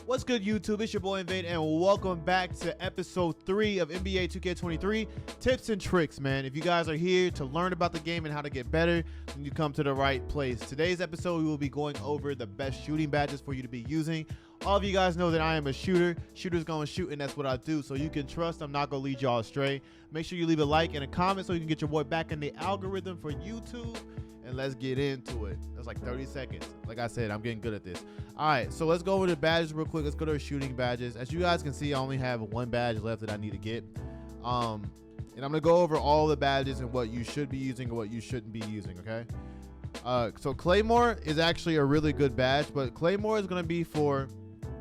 What's good, YouTube? It's your boy Invade, and welcome back to episode 3 of NBA 2K23 Tips and Tricks, man. If you guys are here to learn about the game and how to get better, then you come to the right place. Today's episode, we will be going over the best shooting badges for you to be using. All of you guys know that I am a shooter. Shooters going to shoot, and that's what I do. So you can trust I'm not going to lead y'all astray. Make sure you leave a like and a comment so you can get your boy back in the algorithm for YouTube. And let's get into it. That's like 30 seconds. Like I said, I'm getting good at this. All right, so let's go over the badges real quick. Let's go to our shooting badges. As you guys can see, I only have one badge left that I need to get. And I'm gonna go over all the badges and what you should be using and what you shouldn't be using, okay? So Claymore is actually a really good badge, but Claymore is gonna be for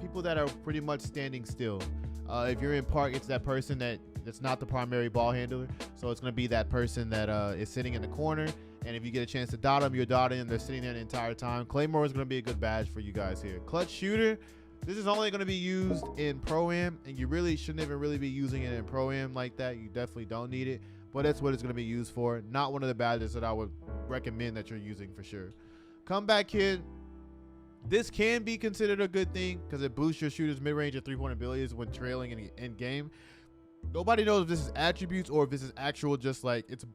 people that are pretty much standing still. If you're in park, it's that person that's not the primary ball handler. So it's gonna be that person that is sitting in the corner. And if you get a chance to dot them, you're dotting and they're sitting there the entire time. Claymore is going to be a good badge for you guys here. Clutch Shooter, this is only going to be used in Pro-Am, and you really shouldn't even really be using it in Pro-Am like that. You definitely don't need it, but that's what it's going to be used for. Not one of the badges that I would recommend that you're using for sure. Comeback Kid, this can be considered a good thing because it boosts your shooter's mid-range and three-point abilities when trailing in game. Nobody knows if this is attributes or if this is actual, just like it's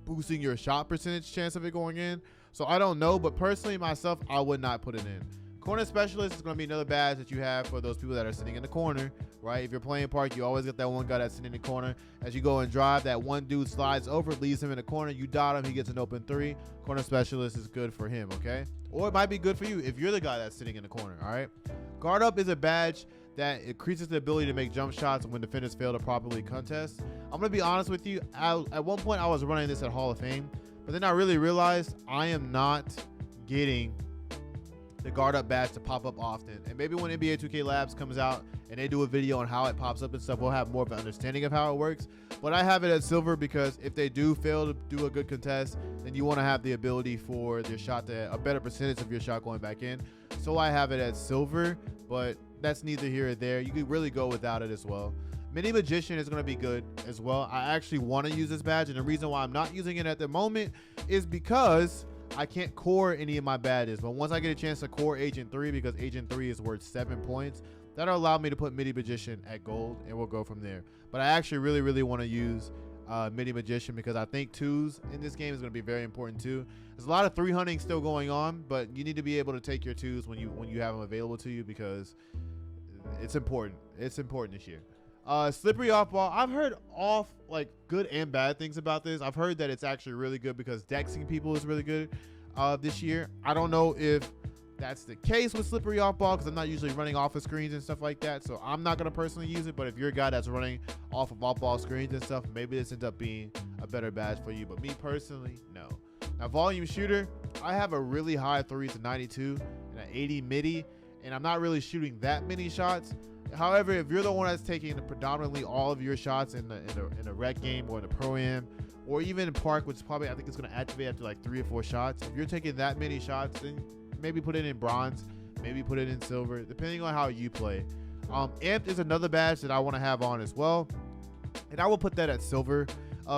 boosting your shot percentage chance of it going in. So I don't know, but personally myself, I would not put it in. Corner Specialist is going to be another badge that you have for those people that are sitting in the corner, right? If you're playing park, you always get that one guy that's sitting in the corner. As you go and drive, that one dude slides over, leaves him in the corner, you dot him, he gets an open three. Corner Specialist is good for him, okay? Or it might be good for you if you're the guy that's sitting in the corner, all right? Guard Up is a badge that increases the ability to make jump shots when defenders fail to properly contest. I'm going to be honest with you. At one point, I was running this at Hall of Fame, but then I really realized I am not getting the Guard Up badge to pop up often. And maybe when NBA 2K Labs comes out and they do a video on how it pops up and stuff, we'll have more of an understanding of how it works. But I have it at silver because if they do fail to do a good contest, then you want to have the ability for your shot to a better percentage of your shot going back in. So I have it at silver, but that's neither here or there. You could really go without it as well. Mini Magician is going to be good as well. I actually want to use this badge, and the reason why I'm not using it at the moment is because I can't core any of my badges. But once I get a chance to core Agent 3, because Agent 3 is worth 7 points, that'll allow me to put Mini Magician at gold, and we'll go from there. But I actually really want to use Mini Magician because I think twos in this game is going to be very important too. There's a lot of 3 hunting still going on, but you need to be able to take your twos when you have them available to you because it's important. It's important this year. Slippery off ball. I've heard like good and bad things about this. I've heard that it's actually really good because dexing people is really good this year. I don't know if that's the case with slippery off ball because I'm not usually running off of screens and stuff like that, so I'm not going to personally use it. But if you're a guy that's running off of off ball screens and stuff, maybe this ends up being a better badge for you. But me personally, no. Now, volume shooter, I have a really high 3 to 92 and an 80 midi, and I'm not really shooting that many shots. However, if you're the one that's taking predominantly all of your shots in the rec game or the Pro-Am or even in park, which is probably, I think it's going to activate after like 3 or 4 shots. If you're taking that many shots, then maybe put it in bronze, maybe put it in silver, depending on how you play. Amped is another badge that I want to have on as well, and I will put that at silver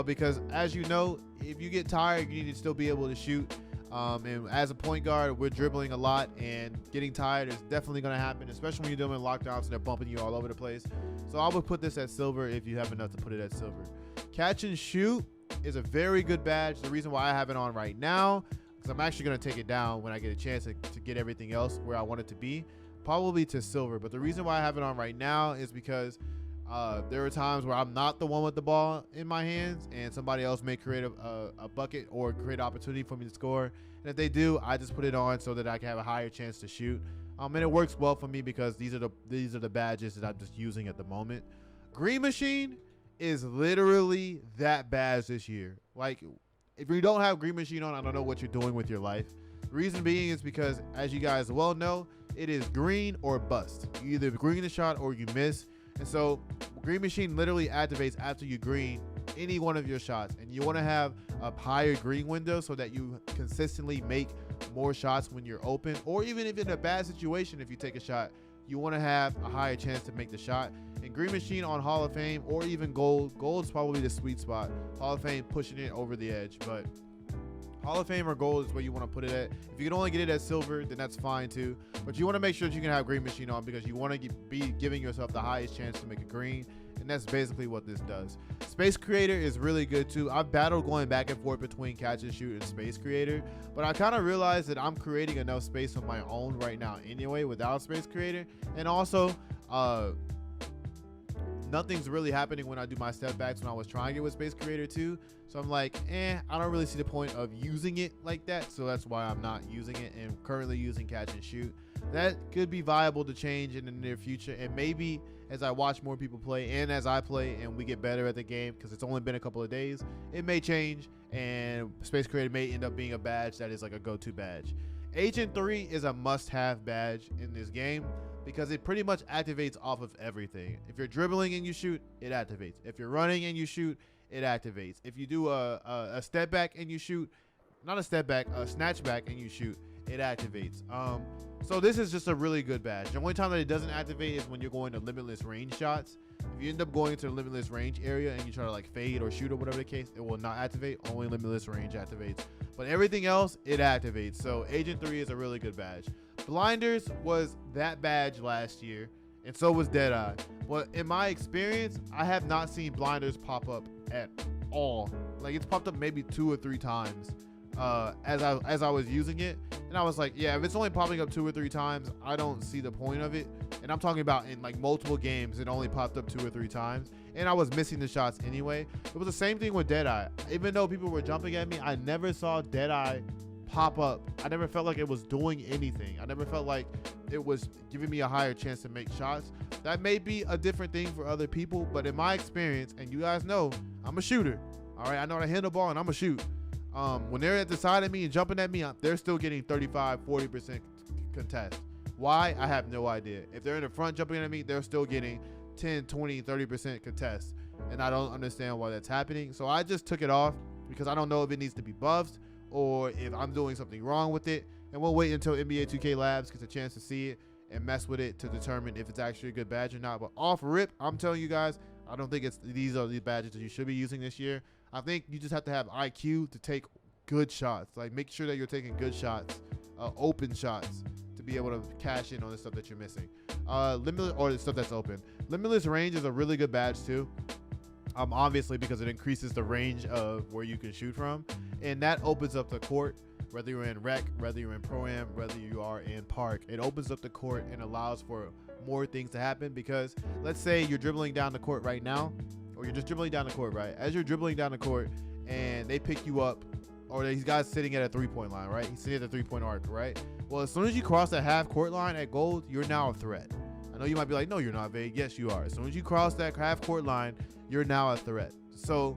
because, as you know, if you get tired, you need to still be able to shoot. And as a point guard, we're dribbling a lot, and getting tired is definitely going to happen, especially when you're doing lockdowns and they're bumping you all over the place. So I would put this at silver if you have enough to put it at silver. Catch and shoot is a very good badge. The reason why I have it on right now, because I'm actually going to take it down when I get a chance to get everything else where I want it to be, probably to silver. But the reason why I have it on right now is because there are times where I'm not the one with the ball in my hands and somebody else may create a bucket or create an opportunity for me to score. And if they do, I just put it on so that I can have a higher chance to shoot. And it works well for me because these are the badges that I'm just using at the moment. Green Machine is literally that badge this year. Like, if you don't have Green Machine on, I don't know what you're doing with your life. The reason being is because, as you guys well know, it is green or bust. You either green the shot or you miss. And so Green Machine literally activates after you green any one of your shots, and you want to have a higher green window so that you consistently make more shots when you're open, or even if in a bad situation, if you take a shot, you want to have a higher chance to make the shot. And Green Machine on Hall of Fame or even gold is probably the sweet spot. Hall of Fame pushing it over the edge, but Hall of Fame or gold is where you want to put it at. If you can only get it at silver, then that's fine too. But you want to make sure that you can have green machine on, because you want to be giving yourself the highest chance to make a green. And that's basically what this does. Space Creator is really good too. I've battled going back and forth between Catch and Shoot and Space Creator, but I kind of realized that I'm creating enough space on my own right now anyway without Space Creator. And also, nothing's really happening when I do my step backs when I was trying it with Space Creator too. So I'm like, I don't really see the point of using it like that. So that's why I'm not using it and currently using Catch and Shoot. That could be viable to change in the near future. And maybe as I watch more people play and as I play and we get better at the game, because it's only been a couple of days, it may change and Space Creator may end up being a badge that is like a go-to badge. Agent 3 is a must-have badge in this game because it pretty much activates off of everything. If you're dribbling and you shoot, it activates. If you're running and you shoot, it activates. If you do a step back and you shoot, not a step back, a snatch back and you shoot, it activates. So this is just a really good badge. The only time that it doesn't activate is when you're going to limitless range shots. If you end up going to the limitless range area and you try to like fade or shoot or whatever the case, it will not activate. Only limitless range activates. But everything else, it activates. So Agent 3 is a really good badge. Blinders was that badge last year, and so was Deadeye. But in my experience, I have not seen blinders pop up at all. Like, it's popped up maybe 2 or 3 times as I was using it, and I was like, yeah, if it's only popping up 2 or 3 times, I don't see the point of it. And I'm talking about in like multiple games, it only popped up 2 or 3 times, and I was missing the shots anyway. It was the same thing with Deadeye. Even though people were jumping at me, I never saw Deadeye pop up. I never felt like it was doing anything. I never felt like it was giving me a higher chance to make shots. That may be a different thing for other people, but in my experience, and you guys know, I'm a shooter. All right, I know how to handle ball and I'm a shoot. When they're at the side of me and jumping at me, they're still getting 35-40% contest. Why? I have no idea. If they're in the front jumping at me, they're still getting 10, 20, 30% contest, and I don't understand why that's happening. So I just took it off because I don't know if it needs to be buffed or if I'm doing something wrong with it. And we'll wait until NBA 2K Labs gets a chance to see it and mess with it to determine if it's actually a good badge or not. But off rip, I'm telling you guys, I don't think these are the badges that you should be using this year. I think you just have to have IQ to take good shots. Like, make sure that you're taking good shots, open shots, to be able to cash in on the stuff that you're missing. Limitless, or the stuff that's open. Limitless range is a really good badge too. Obviously because it increases the range of where you can shoot from, and that opens up the court. Whether you're in rec, whether you're in pro-am, whether you are in park, it opens up the court and allows for more things to happen. Because let's say you're dribbling down the court right now, or you're just dribbling down the court, right? As you're dribbling down the court and they pick you up, or these guys sitting at a 3-point line, right? He's sitting at the 3-point arc, right? Well, as soon as you cross that half court line at gold, you're now a threat. I know you might be like, no, you're not, Vade. Yes, you are. As soon as you cross that half court line, you're now a threat. So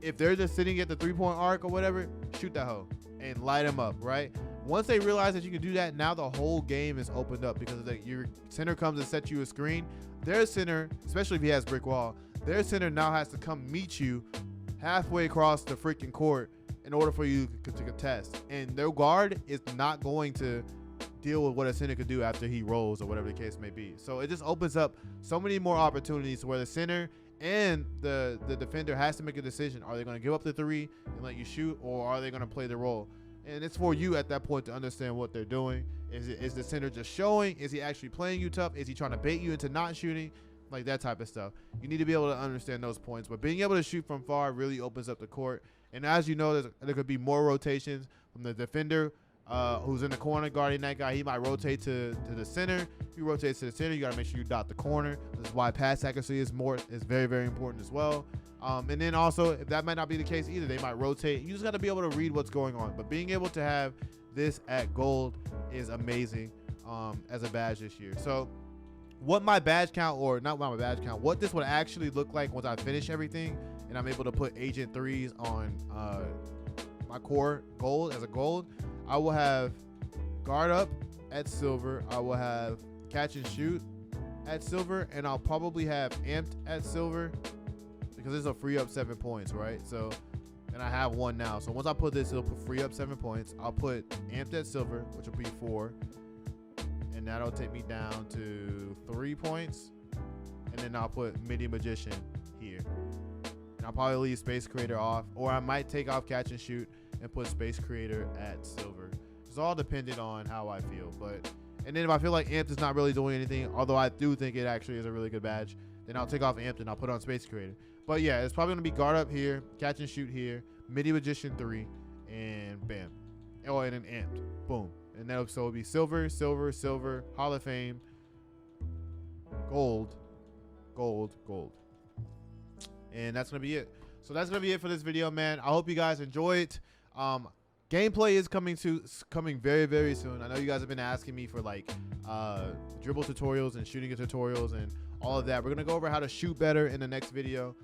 if they're just sitting at the 3-point arc or whatever, shoot that hoe and light them up, right? Once they realize that you can do that, now the whole game is opened up, because your center comes and sets you a screen. Their center, especially if he has brick wall, their center now has to come meet you halfway across the freaking court in order for you to contest. And their guard is not going to deal with what a center could do after he rolls or whatever the case may be. So it just opens up so many more opportunities where the center and the defender has to make a decision. Are they going to give up the 3 and let you shoot, or are they going to play the role? And it's for you at that point to understand what they're doing. Is the center just showing? Is he actually playing you tough? Is he trying to bait you into not shooting? Like that type of stuff. You need to be able to understand those points. But being able to shoot from far really opens up the court. And as you know, there could be more rotations from the defender who's in the corner guarding that guy. He might rotate to the center. If you rotate to the center, you got to make sure you dot the corner. This is why pass accuracy is very, very important as well. And then also, if that might not be the case either, they might rotate. You just got to be able to read what's going on. But being able to have this at gold is amazing as a badge this year. So what my badge count, or not my badge count, what this would actually look like once I finish everything and I'm able to put Agent 3s on my core gold as a gold, I will have guard up at silver. I will have catch and shoot at silver, and I'll probably have amped at silver because this will free up 7 points, right? So, and I have 1 now. So once I put this, it'll free up 7 points. I'll put amped at silver, which will be 4. And that'll take me down to 3 points. And then I'll put Midi Magician here. And I'll probably leave Space Creator off, or I might take off Catch and Shoot and put space creator at silver. It's all dependent on how I feel. And then if I feel like amped is not really doing anything, although I do think it actually is a really good badge, then I'll take off amped and I'll put on space creator. But yeah, it's probably gonna be guard up here, catch and shoot here, midi magician 3, and bam. Oh, and then amped, boom. And then so it'll be silver, silver, silver, Hall of Fame, gold, gold, gold. And that's gonna be it. So that's gonna be it for this video, man. I hope you guys enjoy it. Gameplay is coming very, very soon. I know you guys have been asking me for like dribble tutorials and shooting tutorials and all of that. We're gonna go over how to shoot better in the next video,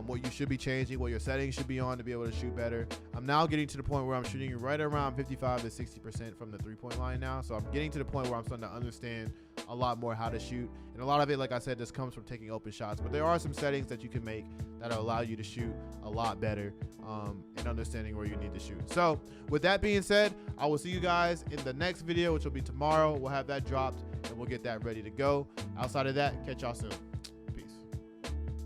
what you should be changing, what your settings should be on to be able to shoot better. I'm now getting to the point where I'm shooting right around 55 to 60% from the 3-point line now. So I'm getting to the point where I'm starting to understand a lot more how to shoot. And a lot of it, like I said, just comes from taking open shots. But there are some settings that you can make that'll allow you to shoot a lot better and understanding where you need to shoot. So with that being said, I will see you guys in the next video, which will be tomorrow. We'll have that dropped and we'll get that ready to go. Outside of that, catch y'all soon.